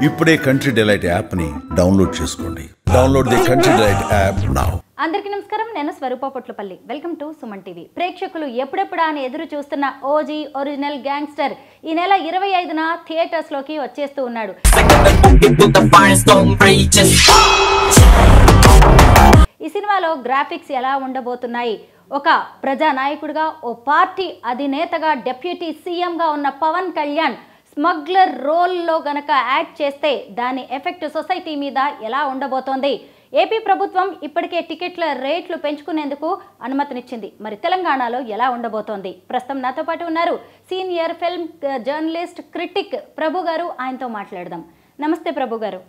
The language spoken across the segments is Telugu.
ఇప్పుడే కంట్రీ డిలైట్ యాప్ని డౌన్లోడ్ చేసుకోండి. Download the country delight app now. అందరికీ నమస్కారం, నేను Swaroopa Potlapalli. Welcome to Suman TV. ప్రేక్షకులు ఎప్పుడెప్పుడా అని ఎదురు చూస్తున్న ఓజీ ఒరిజినల్ గ్యాంగ్స్టర్ ఈ నెల 25న థియేటర్స్లోకి వచ్చేస్తూ ఉన్నాడు. ఈ సినిమాలో గ్రాఫిక్స్ ఎలా ఉండబోతున్నాయి, ఒక ప్రజానాయకుడిగా, ఓ పార్టీ అధినేతగా, డిప్యూటీ సీఎంగా ఉన్న పవన్ కళ్యాణ్ స్మగ్లర్ రోల్లో గనక యాక్ట్ చేస్తే దాని ఎఫెక్ట్ సొసైటీ మీద ఎలా ఉండబోతోంది? ఏపీ ప్రభుత్వం ఇప్పటికే టికెట్ల రేట్లు పెంచుకునేందుకు అనుమతినిచ్చింది. మరి తెలంగాణలో ఎలా ఉండబోతోంది? ప్రస్తుతం నాతో పాటు ఉన్నారు సీనియర్ ఫిల్మ్ జర్నలిస్ట్, క్రిటిక్ ప్రభు గారు. ఆయనతో మాట్లాడదాం. నమస్తే ప్రభు గారు.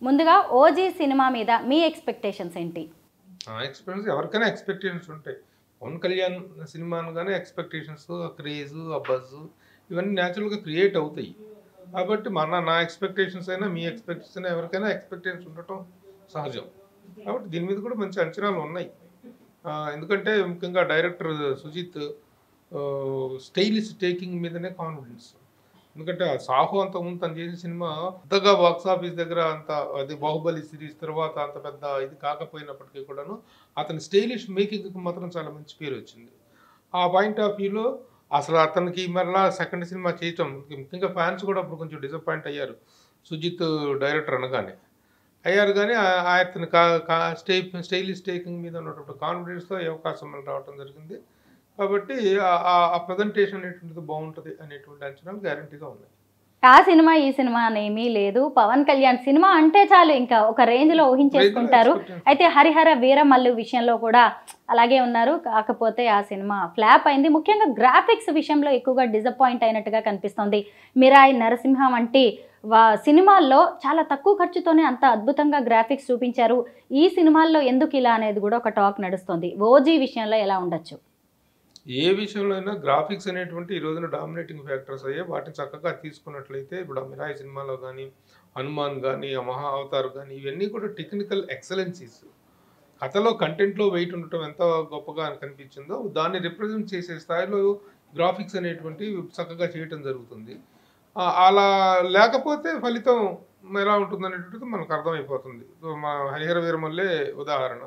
ముందుగా ఓజీ సినిమా మీద మీ ఎక్స్పెక్టేషన్స్ ఏంటి? ఎవరికైనా ఎక్స్పెక్టేషన్స్ ఉంటాయి. పవన్ కళ్యాణ్ సినిమా అనగానే ఎక్స్పెక్టేషన్స్, క్రేజ్, బజ్ ఇవన్నీ న్యాచురల్గా క్రియేట్ అవుతాయి. కాబట్టి నా ఎక్స్పెక్టేషన్స్ అయినా మీ ఎక్స్పెక్టేషన్స్ అయినా ఎవరికైనా ఎక్స్పెక్టేషన్స్ ఉండటం సహజం. కాబట్టి దీని మీద కూడా మంచి అంచనాలు ఉన్నాయి. ఎందుకంటే ముఖ్యంగా డైరెక్టర్ సుజిత్ స్టైలిష్ టేకింగ్ మీదనే కాన్ఫిడెన్స్. ఎందుకంటే సాహో అంతకుముందు తను చేసిన సినిమా పెద్దగా బాక్స్ ఆఫీస్ దగ్గర అంత, అది బాహుబలి సిరీస్ తర్వాత అంత పెద్ద ఇది కాకపోయినప్పటికీ కూడాను అతని స్టైలిష్ మేకింగ్కి మాత్రం చాలా మంచి పేరు వచ్చింది. ఆ పాయింట్ ఆఫ్ వ్యూలో అసలు అతనికి మళ్ళీ సెకండ్ సినిమా చేయటం, ముఖ్యంగా ఫ్యాన్స్ కూడా అప్పుడు కొంచెం డిసప్పాయింట్ అయ్యారు సుజిత్ డైరెక్టర్ అనగానే అయ్యారు. కానీ అతని స్టైలిష్ టేకింగ్ మీద ఉన్నటువంటి కాన్ఫిడెన్స్తో ఈ అవకాశం రావడం జరిగింది. కాబట్టి ఆ ప్రజెంటేషన్ అనేటువంటిది బాగుంటుంది అనేటువంటి అంచనాలు గ్యారంటీగా ఉన్నాయి. ఆ సినిమా ఈ సినిమా అనేమీ లేదు, పవన్ కళ్యాణ్ సినిమా అంటే చాలు ఇంకా ఒక రేంజ్లో ఊహించేసుకుంటారు. అయితే హరిహర వీరమల్లు విషయంలో కూడా అలాగే ఉన్నారు. కాకపోతే ఆ సినిమా ఫ్లాప్ అయింది. ముఖ్యంగా గ్రాఫిక్స్ విషయంలో ఎక్కువగా డిసప్పాయింట్ అయినట్టుగా కనిపిస్తుంది. మిరాయి నరసింహం వంటి సినిమాల్లో చాలా తక్కువ ఖర్చుతోనే అంత అద్భుతంగా గ్రాఫిక్స్ చూపించారు. ఈ సినిమాల్లో ఎందుకు ఇలా అనేది కూడా ఒక టాక్ నడుస్తుంది. ఓజీ విషయంలో ఎలా ఉండొచ్చు? ఏ విషయంలో అయినా గ్రాఫిక్స్ అనేటువంటి ఈ రోజున డామినేటింగ్ ఫ్యాక్టర్స్ అయ్యాయి. వాటిని చక్కగా తీసుకున్నట్లయితే ఇప్పుడు మిరాయి సినిమాలో కానీ, హనుమాన్ కానీ, మహా అవతార్ కానీ ఇవన్నీ కూడా టెక్నికల్ ఎక్సలెన్సీస్. కథలో కంటెంట్లో వెయిట్ ఉండటం ఎంత గొప్పగా కనిపించిందో దాన్ని రిప్రజెంట్ చేసే స్థాయిలో గ్రాఫిక్స్ అనేటువంటి చక్కగా చేయటం జరుగుతుంది. అలా లేకపోతే ఫలితం ఎలా ఉంటుంది అనేటువంటిది మనకు అర్థమైపోతుంది. మా హరిహర వీరమల్లే ఉదాహరణ.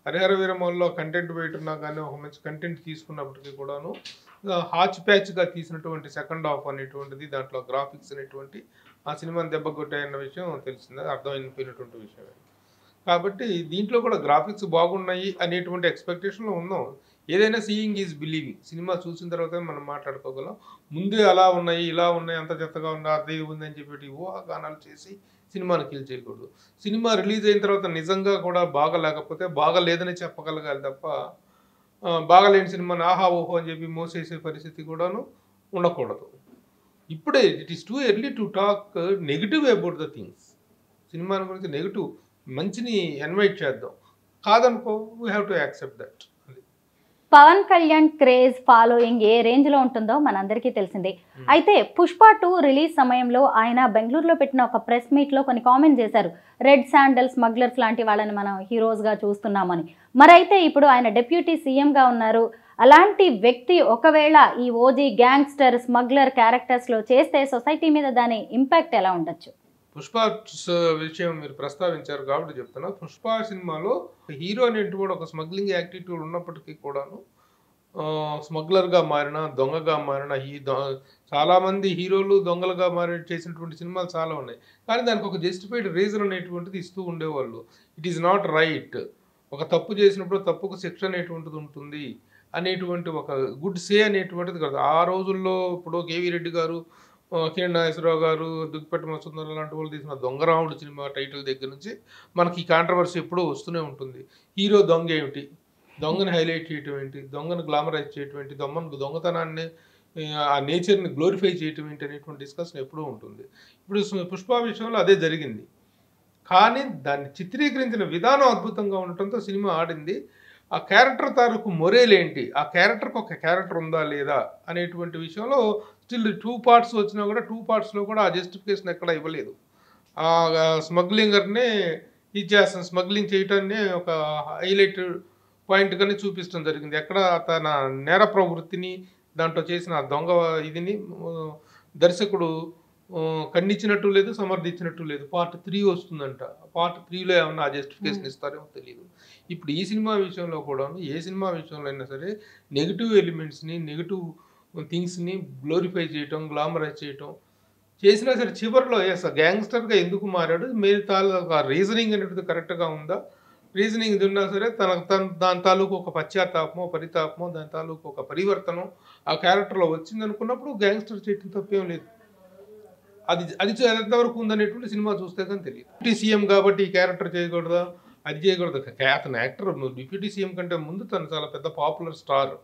హరిహర వీరమల్లో కంటెంట్ వెయిట్ ఉన్నా కానీ ఒక మంచి కంటెంట్ తీసుకున్నప్పటికీ కూడాను హాచ్ ప్యాచ్గా తీసినటువంటి సెకండ్ హాఫ్ అనేటువంటిది, దాంట్లో గ్రాఫిక్స్ అనేటువంటి ఆ సినిమాని దెబ్బకొట్టాయన్న విషయం తెలిసింది, అర్థమైపోయినటువంటి విషయమే. కాబట్టి దీంట్లో కూడా గ్రాఫిక్స్ బాగున్నాయి అనేటువంటి ఎక్స్పెక్టేషన్లో ఉన్నాం. ఏదైనా సీయింగ్ ఈజ్ బిలీవింగ్. సినిమా చూసిన తర్వాత మనం మాట్లాడుకోగలం. ముందే అలా ఉన్నాయి, ఇలా ఉన్నాయి, అంత చెత్తగా ఉంది, అదే ఉందని చెప్పి ఊహాగానాలు చేసి సినిమాని కిల్ చేయకూడదు. సినిమా రిలీజ్ అయిన తర్వాత నిజంగా కూడా బాగలేకపోతే బాగలేదని చెప్పగలగాలి తప్ప బాగలేని సినిమాని ఆహా ఓహో అని చెప్పి మోసేసే పరిస్థితి కూడాను ఉండకూడదు. ఇప్పుడే it is too early to talk negative about the things. సినిమాని గురించి నెగిటివ్, మంచిని ఇన్వైట్ చేద్దాం, కాదనుకో we have to accept that. Pawan Kalyan craze, following ఏ రేంజ్లో ఉంటుందో మనందరికీ తెలిసిందే. అయితే పుష్ప 2 రిలీజ్ సమయంలో ఆయన బెంగళూరులో పెట్టిన ఒక ప్రెస్ మీట్లో కొన్ని కామెంట్ చేశారు. రెడ్ శాండల్ స్మగ్లర్స్ లాంటి వాళ్ళని మనం హీరోస్గా చూస్తున్నామని. మరైతే ఇప్పుడు ఆయన డిప్యూటీ సీఎంగా ఉన్నారు. అలాంటి వ్యక్తి ఒకవేళ ఈ ఓజీ గ్యాంగ్స్టర్, స్మగ్లర్ క్యారెక్టర్స్లో చేస్తే సొసైటీ మీద దాని ఇంపాక్ట్ ఎలా ఉండొచ్చు? పుష్ప విషయం మీరు ప్రస్తావించారు కాబట్టి చెప్తున్నా. పుష్ప సినిమాలో హీరో అనేటువంటి ఒక స్మగ్లింగ్ యాక్టిట్యూడ్ ఉన్నప్పటికీ కూడాను స్మగ్లర్గా మారిన, దొంగగా మారిన చాలామంది హీరోలు దొంగలుగా చేసినటువంటి సినిమాలు చాలా ఉన్నాయి. కానీ దానికి ఒక జస్టిఫైడ్ రీజన్ అనేటువంటిది ఇస్తూ ఉండేవాళ్ళు. ఇట్ ఈస్ నాట్ రైట్, ఒక తప్పు చేసినప్పుడు తప్పుకు శిక్ష అనేటువంటిది ఉంటుంది అనేటువంటి ఒక గుడ్ సే అనేటువంటిది కాదు. ఆ రోజుల్లో ఇప్పుడు కేవీ రెడ్డి గారు, కిరణ్ నాగేశ్వరరావు గారు, దుగ్గిపెట్ట మసూందర్ లాంటి వాళ్ళు తీసిన దొంగరాముడు సినిమా టైటిల్ దగ్గర నుంచి మనకి ఈ కాంట్రవర్సీ ఎప్పుడూ వస్తూనే ఉంటుంది. హీరో దొంగ ఏమిటి, దొంగని హైలైట్ చేయటం ఏంటి, దొంగను గ్లామరైజ్ చేయటం ఏంటి, దొంగతనాన్ని ఆ నేచర్ని గ్లోరిఫై చేయటం ఏంటి అనేటువంటి డిస్కషన్ ఎప్పుడూ ఉంటుంది. ఇప్పుడు పుష్ప విషయంలో అదే జరిగింది. కానీ దాన్ని చిత్రీకరించిన విధానం అద్భుతంగా ఉండటంతో సినిమా ఆడింది. ఆ క్యారెక్టర్ తాలూకు మొరేలేంటి, ఆ క్యారెక్టర్కి ఒక క్యారెక్టర్ ఉందా లేదా అనేటువంటి విషయంలో స్టిల్ 2 పార్ట్స్ వచ్చినా కూడా 2 పార్ట్స్లో కూడా ఆ జస్టిఫికేషన్ ఎక్కడ ఇవ్వలేదు. ఆ స్మగ్లింగర్నే ఇచ్చేస్తాను, స్మగ్లింగ్ చేయటాన్ని ఒక హైలైట్ పాయింట్గానే చూపించడం జరిగింది. ఎక్కడ తన నేర ప్రవృత్తిని, దాంట్లో చేసిన దొంగ ఇదిని దర్శకుడు ఖండించినట్టు లేదు, సమర్థించినట్టు లేదు. పార్ట్ 3 వస్తుందంట. పార్ట్ 3లో ఏమన్నా ఆ జస్టిఫికేషన్ ఇస్తారేమో తెలియదు. ఇప్పుడు ఈ సినిమా విషయంలో కూడా ఏ సినిమా విషయంలో అయినా సరే నెగిటివ్ ఎలిమెంట్స్ని, నెగిటివ్ థింగ్స్ని గ్లోరిఫై చేయటం, గ్లామరైజ్ చేయటం చేసినా సరే చివరిలో గ్యాంగ్స్టర్గా ఎందుకు మారాడు, మీరు తాలూకా రీజనింగ్ అనేది కరెక్ట్గా ఉందా, రీజనింగ్ ఉన్నా సరే దాని తాలూకు ఒక పశ్చాత్తాపమో, పరితాపమో, దాని తాలూకు ఒక పరివర్తనం ఆ క్యారెక్టర్లో వచ్చింది అనుకున్నప్పుడు గ్యాంగ్స్టర్ చేయటం తప్పేం లేదు. అది అది ఎంతవరకు ఉందనేటువంటి సినిమా చూస్తే కానీ తెలియదు. డిప్యూటీ సీఎం కాబట్టి ఈ క్యారెక్టర్ చేయకూడదా, అది చేయకూడదు. అతను యాక్టర్ డిప్యూటీ సీఎం కంటే ముందు తను చాలా పెద్ద పాపులర్ స్టార్.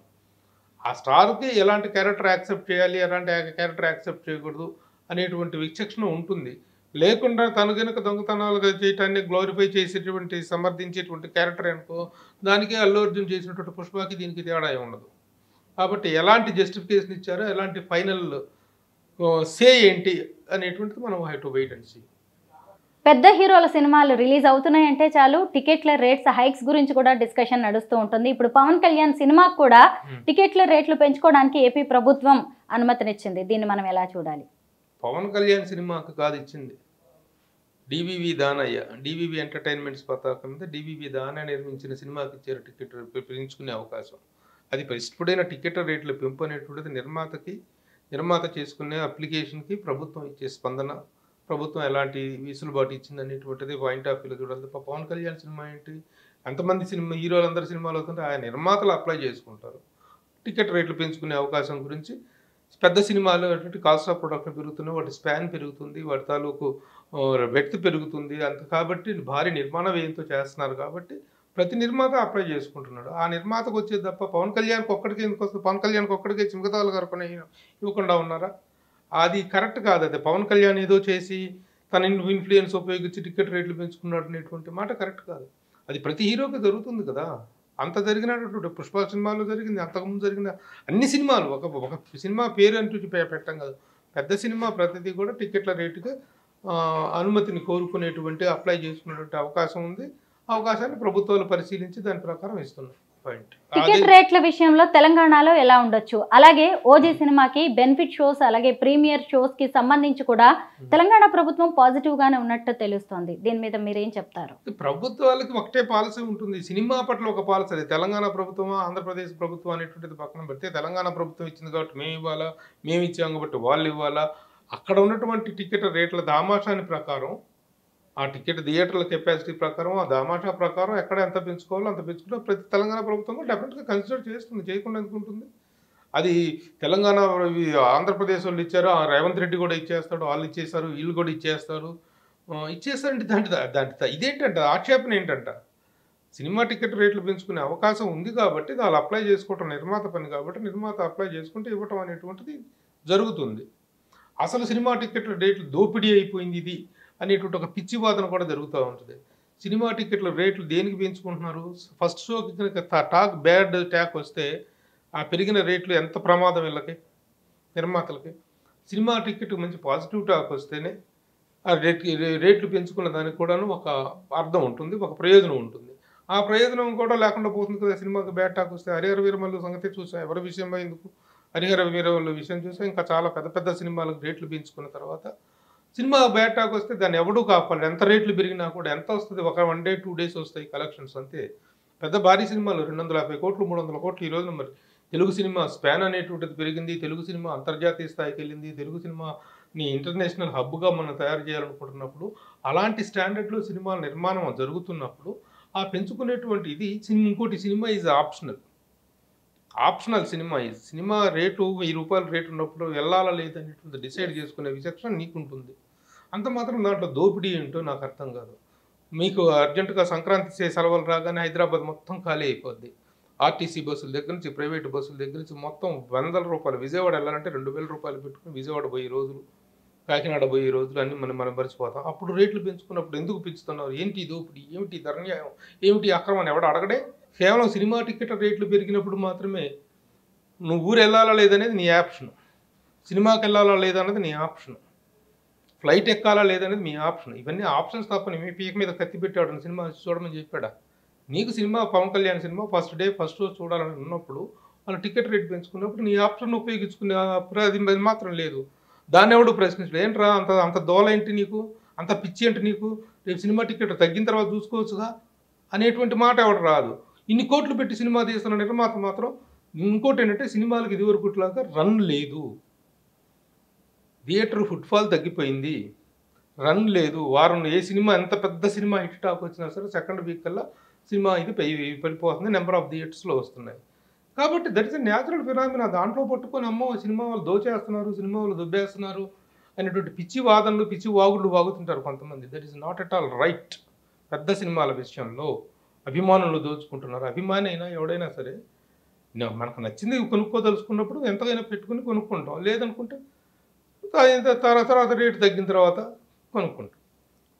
ఆ స్టార్కి ఎలాంటి క్యారెక్టర్ యాక్సెప్ట్ చేయాలి, ఎలాంటి క్యారెక్టర్ యాక్సెప్ట్ చేయకూడదు అనేటువంటి విచక్షణ ఉంటుంది. లేకుండా తను కనుక దొంగతనాలుగా చేయటాన్ని గ్లోరిఫై చేసేటువంటి, సమర్థించేటువంటి క్యారెక్టర్ అనుకో, దానికే అల్లు అర్జున్ చేసినటువంటి పుష్పకి దీనికి తేడా ఉండదు. కాబట్టి ఎలాంటి జస్టిఫికేషన్ ఇచ్చారో, ఎలాంటి ఫైనల్ సే ఏంటి అనేటువంటిది మనం have to wait and see. పెద్ద హీరోల సినిమాలు రిలీజ్ అవుతున్నాయంటే చాలు టికెట్ల రేట్స్ హైక్స్ గురించి కూడా డిస్కషన్ నడుస్తూ ఉంటుంది. ఇప్పుడు పవన్ కళ్యాణ్ సినిమాకు కూడా టికెట్ల రేట్లు పెంచుకోవడానికి ఏపీ ప్రభుత్వం అనుమతినిచ్చింది. దీన్ని మనం ఎలా చూడాలి? పవన్ కళ్యాణ్ సినిమాకు కాదు ఇచ్చింది, డివివి దానయ్య, డివివి ఎంటర్టైన్మెంట్స్ పతాకం మీద డివివి దానయ్య నిర్మించిన సినిమాకి ఇచ్చారు టికెట్ పెంచుకునే అవకాశం. అది ఇష్టపడిన టికెట్ రేట్ల పెంపు అనేటువంటిది నిర్మాత చేసుకునే అప్లికేషన్కి ప్రభుత్వం ఇచ్చే స్పందన, ప్రభుత్వం ఎలాంటి వీసులుబాటు ఇచ్చింది అనేటువంటిది పాయింట్ ఆఫ్ వ్యూలో చూడాలి. పవన్ కళ్యాణ్ సినిమా ఏంటి, అంతమంది హీరోలందరూ సినిమాలు అవుతుంటే ఆయన నిర్మాతలు అప్లై చేసుకుంటారు. టికెట్ రేట్లు పెంచుకునే అవకాశం గురించి పెద్ద సినిమాలు అటువంటి కాస్ట్ ఆఫ్ ప్రొడక్షన్ పెరుగుతున్నాయి, వాటి స్పాన్ పెరుగుతుంది, వాటి తాలూకు వ్యక్తి పెరుగుతుంది. కాబట్టి భారీ నిర్మాణ వ్యయంతో చేస్తున్నారు. కాబట్టి ప్రతి నిర్మాత అప్లై చేసుకుంటున్నాడు. ఆ నిర్మాతకు వచ్చేది తప్ప పవన్ కళ్యాణ్కి ఒక్కడికి ఎందుకు వస్తుంది? పవన్ కళ్యాణ్కి ఒక్కడికే చిమకతాలు గారు ఇవ్వకుండా ఉన్నారా? అది కరెక్ట్ కాదు. అది పవన్ కళ్యాణ్ ఏదో చేసి తన ఇన్ఫ్లుయెన్స్ ఉపయోగించి టికెట్ రేట్లు పెంచుకున్నాడు అనేటువంటి మాట కరెక్ట్ కాదు. అది ప్రతి హీరోకి జరుగుతుంది కదా. అంత జరిగినటువంటి పుష్ప సినిమాలో జరిగింది, అంతకుముందు జరిగిన అన్ని సినిమాలు ఒక సినిమా పేరు అంటూ పెట్టం కాదు. పెద్ద సినిమా ప్రతిదీ కూడా టికెట్ల రేటుగా అనుమతిని కోరుకునేటువంటి అప్లై చేసుకునేటువంటి అవకాశం ఉంది. అవకాశాన్ని ప్రభుత్వాలు పరిశీలించి దాని ప్రకారం ఇస్తున్నాయి. టికెట్ రేట్ల విషయంలో తెలంగాణలో ఎలా ఉండొచ్చు? అలాగే ఓజీ సినిమాకి బెనిఫిట్ షోస్, అలాగే ప్రీమియర్ షోస్ కి సంబంధించి కూడా తెలంగాణ ప్రభుత్వం పాజిటివ్ గానే ఉన్నట్టు తెలుస్తోంది. దీని మీద మీరేం చెప్తారు? ప్రభుత్వాలకి ఒకటే పాలసీ ఉంటుంది, సినిమా పట్ల ఒక పాలసీ. అది తెలంగాణ ప్రభుత్వం, ఆంధ్రప్రదేశ్ ప్రభుత్వం అనేటువంటిది పక్కన పెడితే, తెలంగాణ ప్రభుత్వం ఇచ్చింది కాబట్టి మేము ఇవ్వాలా, మేము ఇచ్చాము కాబట్టి వాళ్ళు ఇవ్వాలా. అక్కడ ఉన్నటువంటి టికెట్ రేట్ల దామాషాని ప్రకారం, ఆ టికెట్ థియేటర్ల కెపాసిటీ ప్రకారం, ఆ దామాషా ప్రకారం ఎక్కడ ఎంత పెంచుకోవాలో అంత పెంచుకుంటే ప్రతి తెలంగాణ ప్రభుత్వం డెఫినెట్గా కన్సిడర్ చేస్తుంది. చేయకుండా ఎందుకుంటుంది? అది తెలంగాణ ఆంధ్రప్రదేశ్ వాళ్ళు ఇచ్చారు, రేవంత్ రెడ్డి కూడా ఇచ్చేస్తాడు, వాళ్ళు ఇచ్చేస్తారు, వీళ్ళు కూడా ఇచ్చేస్తారంటే దాంట్లో ఇదేంటంట, ఆక్షేపణ ఏంటంట? సినిమా టికెట్ రేట్లు పెంచుకునే అవకాశం ఉంది కాబట్టి వాళ్ళు అప్లై చేసుకోవటం నిర్మాత పని కాబట్టి నిర్మాత అప్లై చేసుకుంటే ఇవ్వటం అనేటువంటిది జరుగుతుంది. అసలు సినిమా టికెట్ల రేట్లు దోపిడీ అయిపోయింది ఇది అనేటువంటి ఒక పిచ్చి వాదన కూడా జరుగుతూ ఉంటుంది. సినిమా టికెట్ల రేట్లు దేనికి పెంచుకుంటున్నారు? ఫస్ట్ షోకి కనుక బ్యాడ్ టాక్ వస్తే ఆ పెరిగిన రేట్లు ఎంత ప్రమాదం వీళ్ళకి, నిర్మాతలకి. సినిమా టికెట్ మంచి పాజిటివ్ టాక్ వస్తేనే ఆ రేట్లు పెంచుకున్న దానికి కూడాను ఒక అర్థం ఉంటుంది, ఒక ప్రయోజనం ఉంటుంది. ఆ ప్రయోజనం కూడా లేకుండా పోతుంది కదా. సినిమాకి బ్యాడ్ టాక్ వస్తే హరిహర వీరమల్లు సంగతి చూసాం, ఎవరి విషయంలో ఎందుకు హరిహర వీరమల్లు విషయం చూసాం. ఇంకా చాలా పెద్ద పెద్ద సినిమాలకు రేట్లు పెంచుకున్న తర్వాత సినిమా బ్యాడ్ టాక్ వస్తే దాన్ని ఎవడూ కాపాడు. ఎంత రేట్లు పెరిగినా కూడా ఎంత వస్తుంది? ఒక 1 day 2 days వస్తాయి కలెక్షన్స్ అంతే. పెద్ద భారీ సినిమాలు 250 కోట్లు 300 కోట్లు ఈ రోజున మరి తెలుగు సినిమా స్పాన్ అనేటువంటిది పెరిగింది, తెలుగు సినిమా అంతర్జాతీయ స్థాయికి వెళ్ళింది, తెలుగు సినిమాని ఇంటర్నేషనల్ హబ్గా మనం తయారు చేయాలనుకుంటున్నప్పుడు, అలాంటి స్టాండర్డ్లో సినిమాల నిర్మాణం జరుగుతున్నప్పుడు ఆ పెంచుకునేటువంటి ఇది ఇంకోటి, cinema is optional. Cinema rate 1000 రూపాయల రేటు ఉన్నప్పుడు వెళ్ళాలా లేదనేటువంటి డిసైడ్ చేసుకునే విచక్షణ నీకుంటుంది. అంత మాత్రం దాంట్లో దోపిడీ ఏంటో నాకు అర్థం కాదు. మీకు అర్జెంటుగా సంక్రాంతి సెలవులు రాగానే హైదరాబాద్ మొత్తం ఖాళీ అయిపోద్ది. ఆర్టీసీ బస్సుల దగ్గర నుంచి, ప్రైవేట్ బస్సుల దగ్గర నుంచి మొత్తం 100 రూపాయలు. విజయవాడ వెళ్ళాలంటే 2000 రూపాయలు పెట్టుకుని విజయవాడ పోయే రోజులు, కాకినాడ పోయే రోజులు అన్నీ మనం మర్చిపోతాం. అప్పుడు రేట్లు పెంచుకున్నప్పుడు ఎందుకు పెంచుతున్నారు? ఏంటి దోపిడీ, ఏమిటి ధర్న్యాయం, ఏమిటి అక్రమం ఎవడ అడగడే? కేవలం సినిమా టికెట్ రేట్లు పెరిగినప్పుడు మాత్రమే నువ్వు ఊరు వెళ్ళాలా లేదనేది నీ ఆప్షన్, సినిమాకి వెళ్ళాలా లేదనేది నీ ఆప్షన్, ఫ్లైట్ ఎక్కాలా లేదనేది మీ ఆప్షన్. ఇవన్నీ ఆప్షన్స్ తప్పని మీ పీక మీద కత్తి పెట్టాడు సినిమా చూడమని చెప్పాడా? నీకు cinema Pawan Kalyan cinema first show చూడాలని ఉన్నప్పుడు వాళ్ళు టికెట్ రేట్ పెంచుకున్నప్పుడు నీ ఆప్షన్ ఉపయోగించుకునే అది మాత్రం లేదు. దాన్ని ఎవడు ప్రశ్నించడు. ఏంట్రా అంత అంత దోల ఏంటి నీకు, అంత పిచ్చి ఏంటి నీకు, రేపు సినిమా టికెట్ తగ్గిన తర్వాత చూసుకోవచ్చుగా అనేటువంటి మాట ఎవడు రాదు. ఇన్ని కోట్లు పెట్టి సినిమా తీస్తున్న నిర్మాత మాత్రం ఇంకోటి ఏంటంటే సినిమాలకు ఇదివరకుట్లాగా రన్ లేదు, థియేటర్ ఫుట్ఫాల్ తగ్గిపోయింది, రన్ లేదు. వారం ఏ సినిమా ఎంత పెద్ద సినిమా హిట్ టాక్ వచ్చినా సరే సెకండ్ వీక్ కల్లా సినిమా ఇది పడిపోతుంది, నెంబర్ ఆఫ్ థియేటర్స్లో వస్తున్నాయి. కాబట్టి that is a natural phenomena. దాంట్లో పట్టుకొని అమ్మో సినిమా వాళ్ళు దోచేస్తున్నారు, సినిమా వాళ్ళు దుబ్బేస్తున్నారు అనేటువంటి పిచ్చి వాదనలు, పిచ్చి వాగుళ్ళు వాగుతుంటారు కొంతమంది. That is not at all right. పెద్ద సినిమాల విషయంలో అభిమానులు దోచుకుంటున్నారు. అభిమాని అయినా ఎవడైనా సరే మనకు నచ్చింది కొనుక్కోదలుచుకున్నప్పుడు ఎంతైనా పెట్టుకుని కొనుక్కుంటాం, లేదనుకుంటే తర్వాత రేటు తగ్గిన తర్వాత కొనుక్కుంటాం,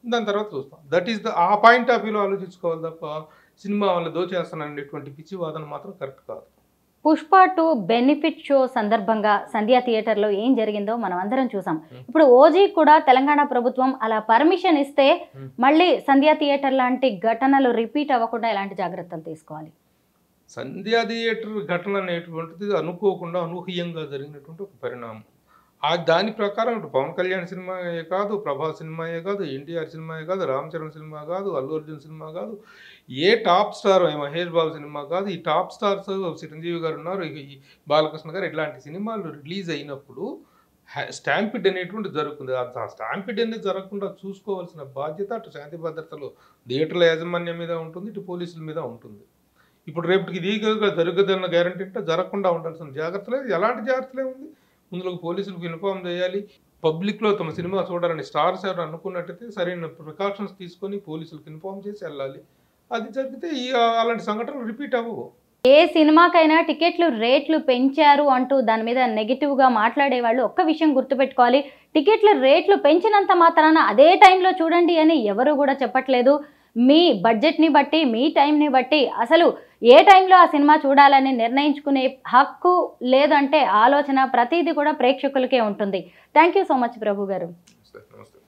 దాని తర్వాత చూస్తాం. దట్ ఈస్ ఆ పాయింట్ ఆఫ్ వ్యూలో ఆలోచించుకోవాలి తప్ప సినిమా వాళ్ళు దోచేస్తాననేటువంటి పిచ్చి వాదన మాత్రం కరెక్ట్ కాదు. పుష్ప 2 బెనిఫిట్ షో సందర్భంగా సంధ్యా థియేటర్లో ఏం జరిగిందో మనం అందరం చూసాం. ఇప్పుడు ఓజీ కూడా తెలంగాణ ప్రభుత్వం అలా పర్మిషన్ ఇస్తే మళ్ళీ సంధ్యా థియేటర్ లాంటి ఘటనలు రిపీట్ అవ్వకుండా ఎలాంటి జాగ్రత్తలు తీసుకోవాలి? సంధ్యా థియేటర్ ఘటన అనేటువంటిది అనుకోకుండా అనూహ్యంగా జరిగినటువంటి ఒక పరిణామం. దాని ప్రకారం ఇప్పుడు పవన్ కళ్యాణ్ సినిమాయే కాదు, ప్రభాస్ సినిమాయే కాదు, ఎన్టీఆర్ సినిమాయే కాదు, రామ్ చరణ్ సినిమా కాదు, అల్లు అర్జున్ సినిమా కాదు, ఏ top star Mahesh Babu cinema కాదు, ఈ టాప్ స్టార్స్ చిరంజీవి గారు ఉన్నారు, ఈ బాలకృష్ణ గారు, ఇట్లాంటి సినిమాలు రిలీజ్ అయినప్పుడు స్టాంపిడ్ అనేటువంటి జరుగుతుంది. ఆ స్టాంపిడ్ అనేది జరగకుండా చూసుకోవాల్సిన బాధ్యత అటు శాంతి భద్రతలు థియేటర్ల యాజమాన్యం మీద ఉంటుంది, ఇటు పోలీసుల మీద ఉంటుంది. ఇప్పుడు రేపటికి ఇది జరగదన్న గ్యారంటీ అంటే జరగకుండా ఉండాల్సిన జాగ్రత్తలే, ఎలాంటి జాగ్రత్తలే ఉంది. ముందులో పోలీసులకు ఇన్ఫార్మ్ చేయాలి, పబ్లిక్లో తమ సినిమా చూడాలని స్టార్స్ ఎవరు అనుకున్నట్టయితే సరైన ప్రికాషన్స్ తీసుకొని పోలీసులకు ఇన్ఫార్మ్ చేసి వెళ్ళాలి. అది జరిగితే అలాంటి సంఘటనలు రిపీట్ అవ్వవు. ఏ సినిమాకైనా టికెట్లు రేట్లు పెంచారు అంటూ దాని మీద నెగిటివ్గా మాట్లాడే వాళ్ళు ఒక్క విషయం గుర్తుపెట్టుకోవాలి, టికెట్ల రేట్లు పెంచినంత మాత్రాన అదే టైంలో చూడండి అని ఎవరు కూడా చెప్పట్లేదు. మీ బడ్జెట్ని బట్టి, మీ టైంని బట్టి అసలు ఏ టైంలో ఆ సినిమా చూడాలని నిర్ణయించుకునే హక్కు లేదంటే ఆలోచన ప్రతిదీ కూడా ప్రేక్షకులకే ఉంటుంది. థ్యాంక్ యూ సో మచ్ ప్రభు గారు. నమస్తే.